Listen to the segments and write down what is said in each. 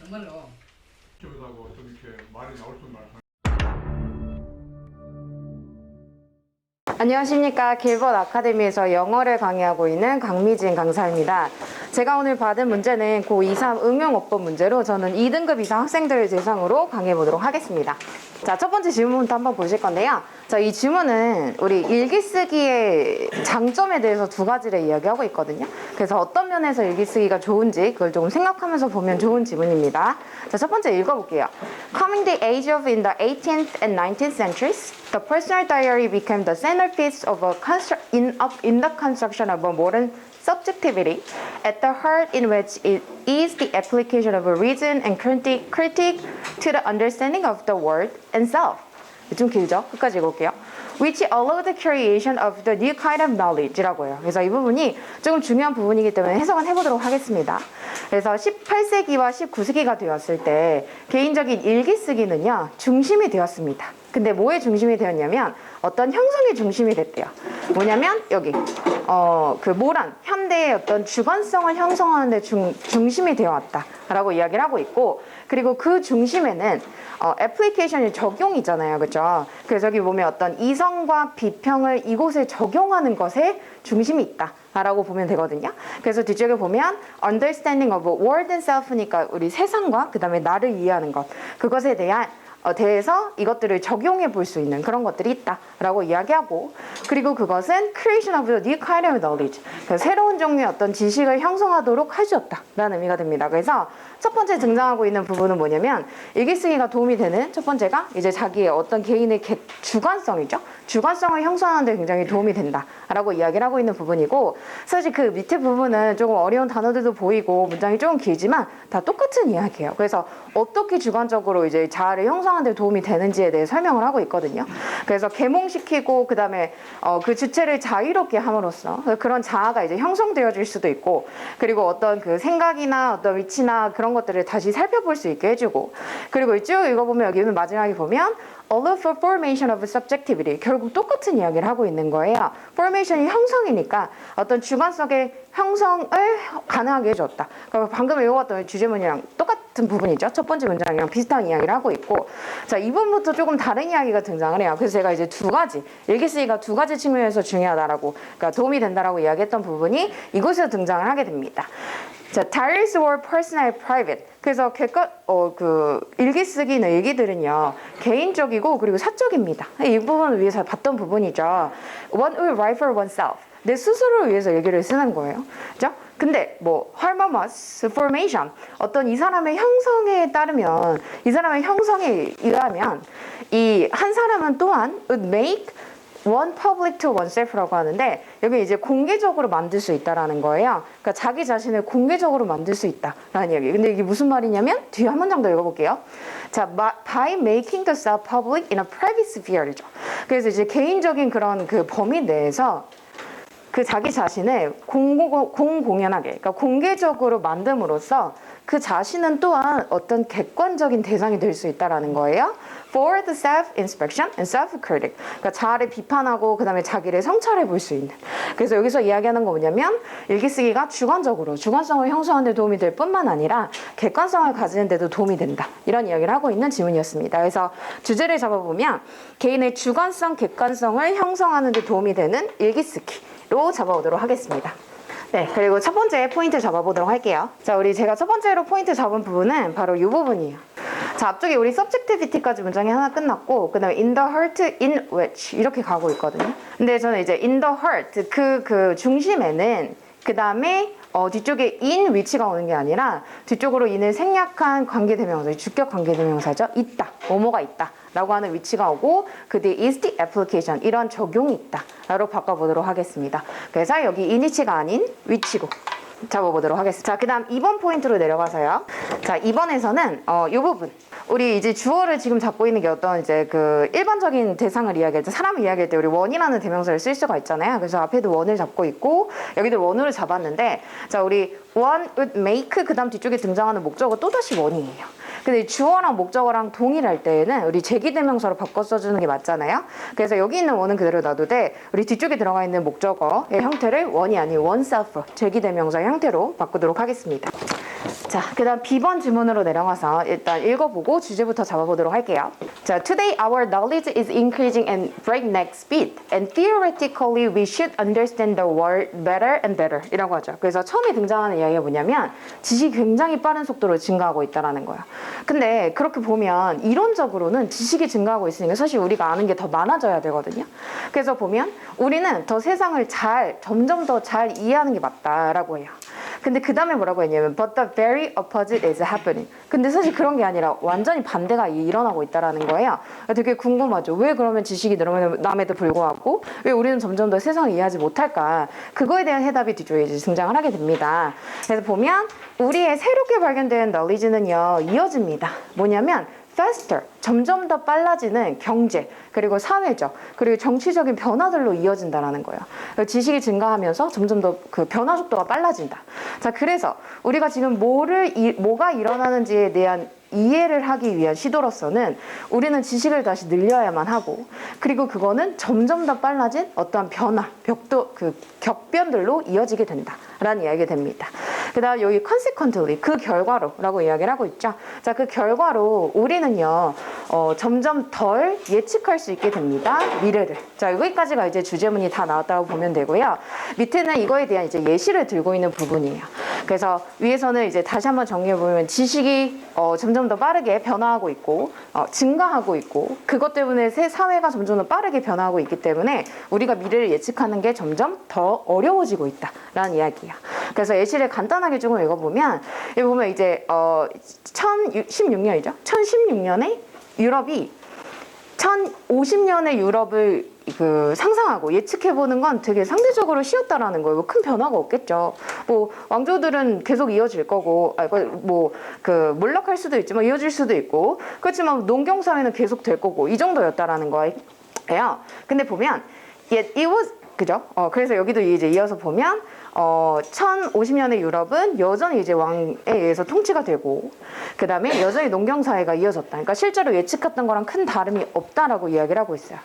정말로. 하고 좀 이렇게 말이 나올 줄 말하는. 안녕하십니까. 길벗 아카데미에서 영어를 강의하고 있는 강미진 강사입니다. 제가 오늘 받은 문제는 고2, 3 응용어법 문제로 저는 2등급 이상 학생들을 대상으로 강의해 보도록 하겠습니다. 자, 첫 번째 질문부터 한번 보실 건데요. 자, 이 질문은 우리 일기쓰기의 장점에 대해서 두 가지를 이야기하고 있거든요. 그래서 어떤 면에서 일기쓰기가 좋은지 그걸 조금 생각하면서 보면 좋은 질문입니다. 자, 첫 번째 읽어볼게요. Coming the age of in the 18th and 19th centuries, the personal diary became the centerpiece of in the construction of a modern subjectivity, at the heart in which it is the application of a reason and critique to the understanding of the world and self. 좀 길죠? 끝까지 읽어볼게요. Which allow the creation of the new kind of knowledge라고 해요. 그래서 이 부분이 조금 중요한 부분이기 때문에 해석은 해보도록 하겠습니다. 그래서 18세기와 19세기가 되었을 때 개인적인 일기쓰기는요 중심이 되었습니다. 근데 뭐의 중심이 되었냐면 어떤 형성의 중심이 됐대요. 뭐냐면 여기 그 모란 현대의 어떤 주관성을 형성하는 데 중심이 되어왔다라고 이야기를 하고 있고, 그리고 그 중심에는 애플리케이션이 적용이잖아요, 그렇죠? 그래서 여기 보면 어떤 이성과 비평을 이곳에 적용하는 것에 중심이 있다라고 보면 되거든요. 그래서 뒤쪽에 보면 understanding of world and self니까 우리 세상과 그 다음에 나를 이해하는 것, 그것에 대해서 이것들을 적용해 볼 수 있는 그런 것들이 있다라고 이야기하고, 그리고 그것은 creation of the new kind of knowledge, 새로운 종류의 어떤 지식을 형성하도록 해주었다라는 의미가 됩니다. 그래서 첫 번째 등장하고 있는 부분은 뭐냐면 일기쓰기가 도움이 되는 첫 번째가 이제 자기의 어떤 개인의 주관성이죠. 주관성을 형성하는 데 굉장히 도움이 된다라고 이야기를 하고 있는 부분이고, 사실 그 밑에 부분은 조금 어려운 단어들도 보이고 문장이 조금 길지만 다 똑같은 이야기예요. 그래서 어떻게 주관적으로 이제 자아를 형성하는 데 도움이 되는지에 대해 설명을 하고 있거든요. 그래서 계몽시키고 그 다음에 그 주체를 자유롭게 함으로써 그런 자아가 이제 형성되어질 수도 있고, 그리고 어떤 그 생각이나 어떤 위치나 그런 것들을 다시 살펴볼 수 있게 해주고, 그리고 쭉 읽어보면 여기는 마지막에 보면 all of the formation of subjectivity, 결국 똑같은 이야기를 하고 있는 거예요. formation이 형성이니까 어떤 주관성의 형성을 가능하게 해줬다. 그러니까 방금 읽었던 주제문이랑 똑같은 부분이죠. 첫 번째 문장이랑 비슷한 이야기를 하고 있고, 자, 이분부터 조금 다른 이야기가 등장을 해요. 그래서 제가 이제 두 가지, 일기쓰기가 두 가지 측면에서 중요하다라고, 그러니까 도움이 된다라고 이야기했던 부분이 이곳에서 등장을 하게 됩니다. 자, diaries were personal and private. 그래서 그 일기쓰기는 일기들은요 개인적이고 그리고 사적입니다. 이 부분을 위해서 봤던 부분이죠. One would write for oneself. 내 스스로를 위해서 일기를 쓰는 거예요. 그죠? 근데 뭐 harmonious formation, 어떤 이 사람의 형성에 따르면, 이 사람의 형성에 의하면 이 한 사람은 또한 would make one public to oneself라고 하는데, 여기 이제 공개적으로 만들 수 있다라는 거예요. 그러니까 자기 자신을 공개적으로 만들 수 있다라는 얘기. 근데 이게 무슨 말이냐면 뒤에 한 문장 더 읽어볼게요. 자, by making the self public in a private sphere죠. 그래서 이제 개인적인 그런 그 범위 내에서 그 자기 자신을 공공연하게, 그러니까 공개적으로 만듦으로써 그 자신은 또한 어떤 객관적인 대상이 될 수 있다라는 거예요. For the self-inspection and self-critic. 그러니까 자아를 비판하고 그 다음에 자기를 성찰해 볼 수 있는. 그래서 여기서 이야기하는 거 뭐냐면 일기쓰기가 주관적으로 주관성을 형성하는 데 도움이 될 뿐만 아니라 객관성을 가지는 데도 도움이 된다. 이런 이야기를 하고 있는 질문이었습니다. 그래서 주제를 잡아보면 개인의 주관성, 객관성을 형성하는 데 도움이 되는 일기쓰기로 잡아오도록 하겠습니다. 네, 그리고 첫 번째 포인트 잡아보도록 할게요. 자, 제가 첫 번째로 포인트 잡은 부분은 바로 이 부분이에요. 자, 앞쪽에 우리 subjectivity까지 문장이 하나 끝났고, 그 다음에 in the heart in which 이렇게 가고 있거든요. 근데 저는 이제 in the heart, 그 중심에는 그 다음에 뒤쪽에 in which가 오는 게 아니라 뒤쪽으로 in을 생략한 관계대명사, 주격 관계대명사죠. 있다, 뭐뭐가 있다 라고 하는 which가 오고, 그 뒤에 is the application, 이런 적용이 있다 라고 바꿔보도록 하겠습니다. 그래서 여기 in which가 아닌 which로 잡아보도록 하겠습니다. 자, 그 다음 2번 포인트로 내려가서요. 자, 2번에서는 이 부분, 우리 이제 주어를 지금 잡고 있는 게 어떤 이제 그 일반적인 대상을 이야기할 때, 사람을 이야기할 때 우리 원이라는 대명사를 쓸 수가 있잖아요. 그래서 앞에도 원을 잡고 있고 여기도 원으로 잡았는데, 자, 우리 one would make, 그 다음 뒤쪽에 등장하는 목적어 또다시 원이에요. 근데 주어랑 목적어랑 동일할 때에는 우리 제기대명사로 바꿔 써주는 게 맞잖아요. 그래서 여기 있는 원은 그대로 놔두되 우리 뒤쪽에 들어가 있는 목적어의 형태를 원이 아닌 oneself, 제기대명사 형태로 바꾸도록 하겠습니다. 자, 그 다음 B번 지문으로 내려가서 일단 읽어보고 주제부터 잡아보도록 할게요. 자, Today our knowledge is increasing at breakneck speed and theoretically we should understand the world better and better 이라고 하죠. 그래서 처음에 등장하는 이야기가 뭐냐면 지식이 굉장히 빠른 속도로 증가하고 있다는 거예요. 근데 그렇게 보면 이론적으로는 지식이 증가하고 있으니까 사실 우리가 아는 게 더 많아져야 되거든요. 그래서 보면 우리는 더 세상을 점점 더 잘 이해하는 게 맞다라고 해요. 근데 그 다음에 뭐라고 했냐면 But the very opposite is happening. 근데 사실 그런 게 아니라 완전히 반대가 일어나고 있다는 거예요. 되게 궁금하죠. 왜 그러면 지식이 늘어남에도 불구하고 왜 우리는 점점 더 세상을 이해하지 못할까? 그거에 대한 해답이 뒤쪽에 이제 등장을 하게 됩니다. 그래서 보면 우리의 새롭게 발견된 knowledge는요 이어집니다. 뭐냐면 faster, 점점 더 빨라지는 경제, 그리고 사회적, 그리고 정치적인 변화들로 이어진다는 거예요. 지식이 증가하면서 점점 더 그 변화 속도가 빨라진다. 자, 그래서 우리가 지금 뭐가 일어나는지에 대한 이해를 하기 위한 시도로서는 우리는 지식을 다시 늘려야만 하고, 그리고 그거는 점점 더 빨라진 어떠한 변화, 격변들로 이어지게 된다라는 이야기가 됩니다. 그 다음 여기 consequently, 그 결과로라고 이야기를 하고 있죠. 자, 그 결과로 우리는요 점점 덜 예측할 수 있게 됩니다. 미래를. 자, 여기까지가 이제 주제문이 다 나왔다고 보면 되고요. 밑에는 이거에 대한 이제 예시를 들고 있는 부분이에요. 그래서 위에서는 이제 다시 한번 정리해 보면 지식이 점점 더 빠르게 변화하고 있고 증가하고 있고, 그것 때문에 새 사회가 점점 더 빠르게 변화하고 있기 때문에 우리가 미래를 예측하는 게 점점 더 어려워지고 있다라는 이야기예요. 그래서 예시를 간단하게 조금 읽어보면 여기 보면 이제 1016년이죠. 1016년에 유럽이 1050년의 유럽을 상상하고 예측해보는 건 되게 상대적으로 쉬웠다라는 거예요. 뭐 큰 변화가 없겠죠. 뭐 왕조들은 계속 이어질 거고, 몰락할 수도 있지만 이어질 수도 있고, 그렇지만 농경사회는 계속 될 거고, 이 정도였다라는 거예요. 근데 보면 it was 그죠? 그래서 여기도 이제 이어서 보면 1050년의 유럽은 여전히 이제 왕에 의해서 통치가 되고, 그 다음에 여전히 농경사회가 이어졌다. 그러니까 실제로 예측했던 거랑 큰 다름이 없다라고 이야기를 하고 있어요.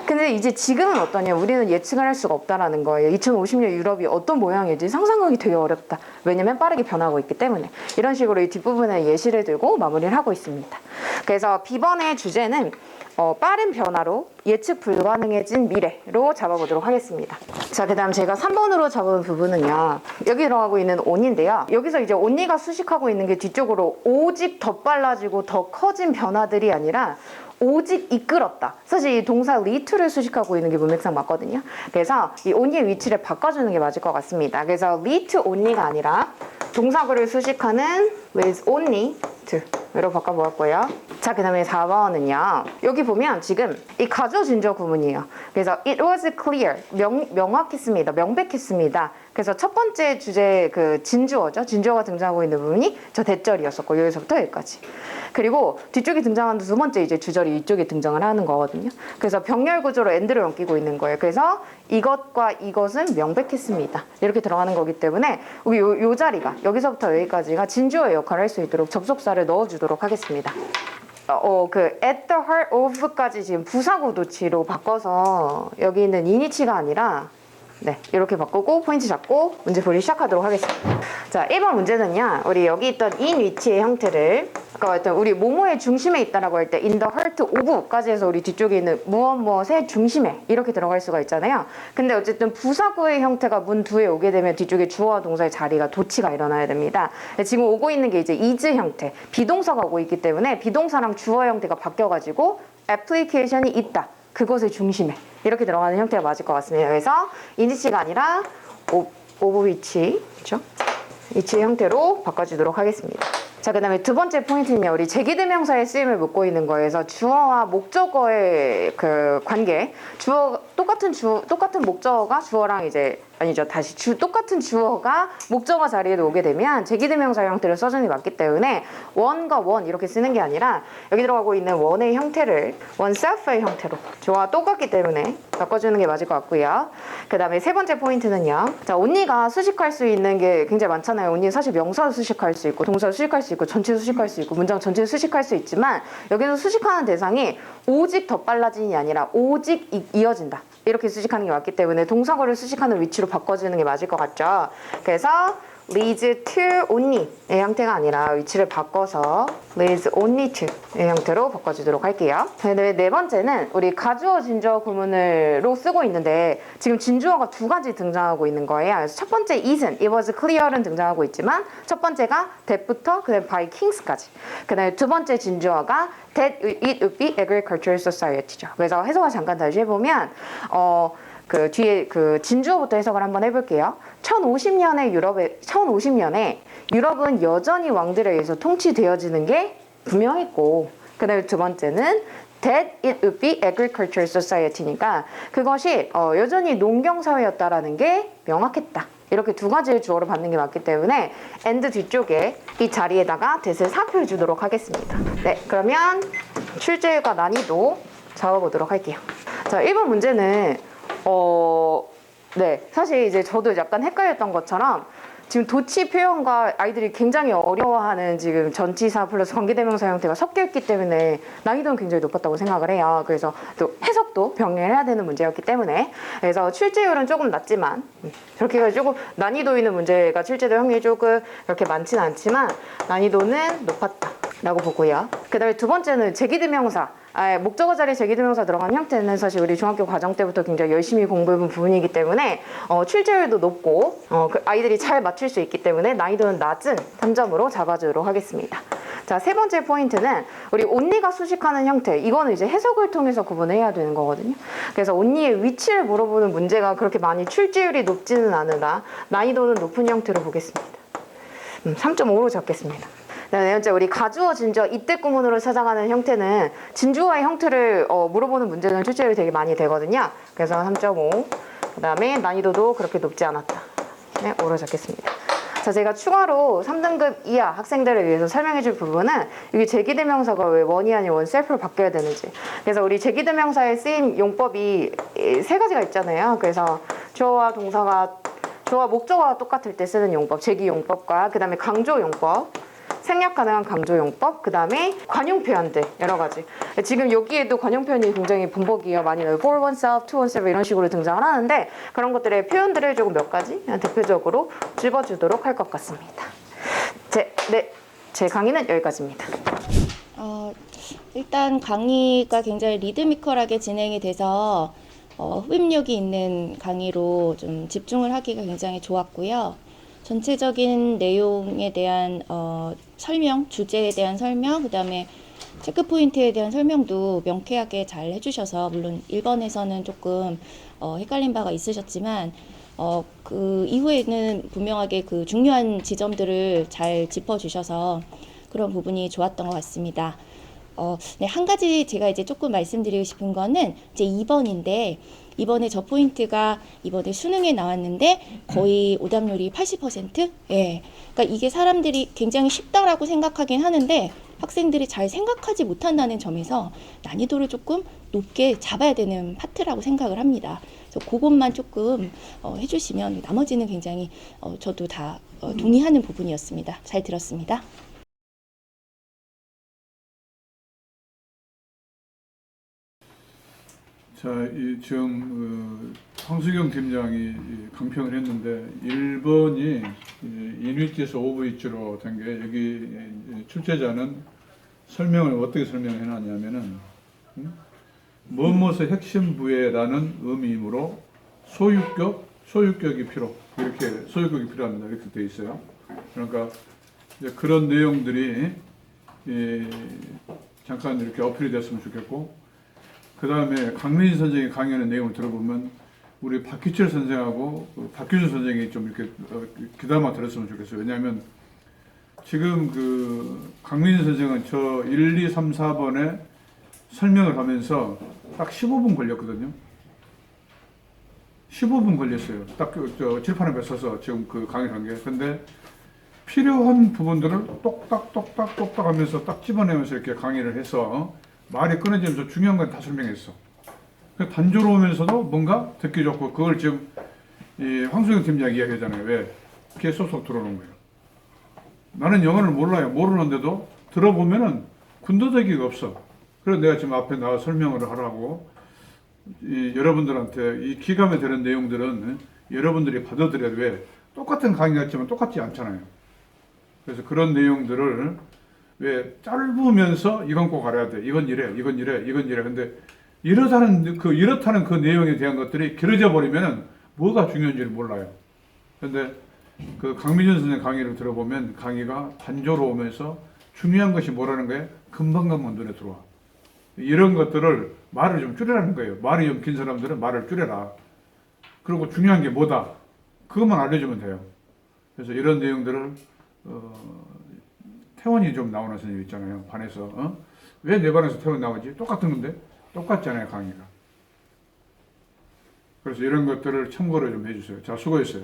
근데 이제 지금은 어떠냐? 우리는 예측을 할 수가 없다라는 거예요. 2050년 유럽이 어떤 모양일지 상상하기 되게 어렵다. 왜냐면 빠르게 변하고 있기 때문에. 이런 식으로 이 뒷부분에 예시를 들고 마무리를 하고 있습니다. 그래서 B번의 주제는 빠른 변화로 예측 불가능해진 미래로 잡아보도록 하겠습니다. 자, 그 다음 제가 3번으로 잡은 부분은요, 여기 들어가고 있는 only인데요. 여기서 이제 only가 수식하고 있는 게 뒤쪽으로 오직 더 빨라지고 더 커진 변화들이 아니라 오직 이끌었다. 사실 이 동사 lead to를 수식하고 있는 게 문맥상 맞거든요. 그래서 이 only의 위치를 바꿔주는 게 맞을 것 같습니다. 그래서 lead to only가 아니라 동사구를 수식하는 with only to로 바꿔보았고요. 자, 그 다음에 4번은요. 여기 보면 지금 이 가조 진주어 구문이에요. 그래서 it was clear, 명확했습니다. 명백했습니다. 그래서 첫 번째 주제 진주어죠. 진주어가 등장하고 있는 부분이 저 대절이었었고, 여기서부터 여기까지. 그리고 뒤쪽에 등장하는 두 번째 이제 주절이 이쪽에 등장을 하는 거거든요. 그래서 병렬 구조로 and를 엮이고 있는 거예요. 그래서 이것과 이것은 명백했습니다. 이렇게 들어가는 거기 때문에 우리 요 자리가 여기서부터 여기까지가 진주어의 역할을 할 수 있도록 접속사를 넣어주도록 하겠습니다. at the heart of까지 지금 부사구도치로 바꿔서 여기 있는 이니치가 아니라 이렇게 바꾸고 포인트 잡고 문제 풀이 시작하도록 하겠습니다. 자, 1번 문제는요, 우리 여기 있던 in 위치의 형태를 아까 했던 우리 뭐뭐의 중심에 있다라고 할 때 in the heart of까지 해서 우리 뒤쪽에 있는 무엇무엇의 중심에 이렇게 들어갈 수가 있잖아요. 근데 어쨌든 부사구의 형태가 문 뒤에 오게 되면 뒤쪽에 주어와 동사의 자리가 도치가 일어나야 됩니다. 지금 오고 있는 게 이제 is 형태, 비동사가 오고 있기 때문에 비동사랑 주어 형태가 바뀌어가지고 애플리케이션이 있다. 그것의 중심에 이렇게 들어가는 형태가 맞을 것 같습니다. 그래서 이니치가 아니라 오브 위치, 그렇죠? 위치의 형태로 바꿔주도록 하겠습니다. 자, 그 다음에 두 번째 포인트는요, 우리 제기대명사의 쓰임을 묻고 있는 거에서 주어와 목적어의 관계, 똑같은 목적어가 주어랑 이제 아니죠. 다시 똑같은 주어가 목적어 자리에 오게 되면 제기대명사 형태를 써주는 게 맞기 때문에 원과 원 이렇게 쓰는 게 아니라 여기 들어가고 있는 원의 형태를 원셀프의 형태로 주어와 똑같기 때문에 바꿔주는 게 맞을 것 같고요. 그 다음에 세 번째 포인트는요. 자, 언니가 수식할 수 있는 게 굉장히 많잖아요. 언니는 사실 명사도 수식할 수 있고 동사도 수식할 수 있고 전체도 수식할 수 있고 문장 전체도 수식할 수 있지만 여기서 수식하는 대상이 오직 더 빨라진이 아니라 오직 이어진다. 이렇게 수식하는 게 맞기 때문에 동사구를 수식하는 위치로 바꿔주는 게 맞을 것 같죠. 그래서 leads to only의 형태가 아니라 위치를 바꿔서 leads only to의 형태로 바꿔주도록 할게요. 네 번째는 우리 가주어 진주어 구문으로 쓰고 있는데 지금 진주어가 두 가지 등장하고 있는 거예요. 그래서 첫 번째 isn't, it was clear은 등장하고 있지만 첫 번째가 that부터 그 다음에 by kings까지. 그 다음에 두 번째 진주어가 that it would be agricultural society죠. 그래서 해석을 잠깐 다시 해보면 그 뒤에 그 진주어부터 해석을 한번 해볼게요. 1050년에 유럽은 여전히 왕들에 의해서 통치되어지는 게 분명했고, 그 다음에 두 번째는 that it would be agricultural society니까 그것이 여전히 농경사회였다라는 게 명확했다. 이렇게 두 가지의 주어를 받는 게 맞기 때문에 and 뒤쪽에 이 자리에다가 that을 사표해 주도록 하겠습니다. 네, 그러면 출제율과 난이도 잡아보도록 할게요. 자, 1번 문제는 네, 사실 이제 저도 약간 헷갈렸던 것처럼 지금 도치 표현과 아이들이 굉장히 어려워하는 지금 전치사 플러스 관계대명사 형태가 섞여 있기 때문에 난이도는 굉장히 높았다고 생각을 해요. 그래서 또 해석도 병행해야 되는 문제였기 때문에 그래서 출제율은 조금 낮지만 그렇게 해서 조금 난이도 있는 문제가 출제될 확률이 조금 그렇게 많지는 않지만 난이도는 높았다라고 보고요. 그 다음에 두 번째는 제기대명사 목적어 자리에 제기대명사 들어간 형태는 사실 우리 중학교 과정 때부터 굉장히 열심히 공부해본 부분이기 때문에 출제율도 높고 그 아이들이 잘 맞출 수 있기 때문에 난이도는 낮은 3점으로 잡아주도록 하겠습니다. 자, 세 번째 포인트는 우리 only가 수식하는 형태. 이거는 이제 해석을 통해서 구분해야 되는 거거든요. 그래서 only의 위치를 물어보는 문제가 그렇게 많이 출제율이 높지는 않으나 난이도는 높은 형태로 보겠습니다. 3.5로 잡겠습니다. 네 번째 우리 가주어 진주어 이때 구문으로 찾아가는 형태는 진주어의 형태를 물어보는 문제는 출제율이 되게 많이 되거든요. 그래서 3.5. 그 다음에 난이도도 그렇게 높지 않았다. 네, 5로 잡겠습니다. 자, 제가 추가로 3등급 이하 학생들을 위해서 설명해 줄 부분은 이게 제기대명사가 왜 원이 아닌 원셀프로 바뀌어야 되는지. 그래서 우리 제기대명사의 쓰임 용법이 세 가지가 있잖아요. 그래서 주어와 목적어가 똑같을 때 쓰는 용법, 제기용법과 그 다음에 강조용법, 생략 가능한 강조용법, 그 다음에 관용 표현들 여러 가지. 지금 여기에도 관용 표현이 굉장히 분복이에요. 많이 나요. for oneself, to oneself 이런 식으로 등장을 하는데 그런 것들의 표현들을 조금 몇 가지 대표적으로 찝어주도록 할 것 같습니다. 제 강의는 여기까지입니다. 일단 강의가 굉장히 리드미컬하게 진행이 돼서 흡입력이 있는 강의로 좀 집중을 하기가 굉장히 좋았고요. 전체적인 내용에 대한 설명, 주제에 대한 설명, 그 다음에 체크 포인트에 대한 설명도 명쾌하게 잘 해주셔서 물론 1번에서는 조금 헷갈린 바가 있으셨지만 그 이후에는 분명하게 그 중요한 지점들을 잘 짚어주셔서 그런 부분이 좋았던 것 같습니다. 네, 한 가지 제가 이제 조금 말씀드리고 싶은 거는 이제 2번인데 이번에 저 포인트가 이번에 수능에 나왔는데 거의 오답률이 80%? 예. 그러니까 이게 사람들이 굉장히 쉽다라고 생각하긴 하는데 학생들이 잘 생각하지 못한다는 점에서 난이도를 조금 높게 잡아야 되는 파트라고 생각을 합니다. 그래서 그것만 조금 해주시면 나머지는 굉장히 저도 다 동의하는 부분이었습니다. 잘 들었습니다. 자, 지금 황수경 팀장이 강평을 했는데 1번이 인위지에서 오브이치로 된 게 여기 출제자는 설명을 어떻게 설명해 놨냐면은 무엇의 핵심 부여라는 의미이므로 소유격이 소유격이 필요합니다. 이렇게 돼 있어요. 그러니까 이제 그런 내용들이 잠깐 이렇게 어필이 됐으면 좋겠고, 그 다음에 강민진 선생의 강의하는 내용을 들어보면 우리 박희철 선생하고 박규준 선생이 좀 이렇게 귀담아 들었으면 좋겠어요. 왜냐하면 지금 그 강민진 선생은 저 1, 2, 3, 4번에 설명을 하면서 딱 15분 걸렸거든요. 15분 걸렸어요. 딱 칠판에 써서 지금 그 강의를 한 게. 근데 필요한 부분들을 똑딱 하면서 딱 집어내면서 이렇게 강의를 해서 말이 끊어지면서 중요한 건 다 설명했어. 단조로우면서도 뭔가 듣기 좋고, 그걸 지금 이 황수영 팀장이 이야기하잖아요. 왜? 귀에 쏙쏙 들어오는 거예요. 나는 영어를 몰라요. 모르는데도 들어보면은 군더더기가 없어. 그래서 내가 지금 앞에 나와 설명을 하라고 여러분들한테 이 기감에 되는 내용들은 여러분들이 받아들여야 돼. 왜? 똑같은 강의 같지만 똑같지 않잖아요. 그래서 그런 내용들을 왜 짧으면서 이건 꼭 알아야 돼. 이건 이래, 이건 이래, 이건 이래. 근데 이렇다는 그 내용에 대한 것들이 길어져 버리면 뭐가 중요한지를 몰라요. 근데 그 강미준 선생님 강의를 들어보면 강의가 단조로우면서 중요한 것이 뭐라는 거에 금방금방 눈에 들어와. 이런 것들을 말을 좀 줄여라는 거예요. 말이 좀 긴 사람들은 말을 줄여라. 그리고 중요한 게 뭐다. 그것만 알려주면 돼요. 그래서 이런 내용들을 태원이 좀 나오는 선생님 있잖아요. 반에서. 왜 내 반에서 태원 나오지? 똑같은 건데? 똑같잖아요, 강의가. 그래서 이런 것들을 참고를 좀 해주세요. 자, 수고했어요.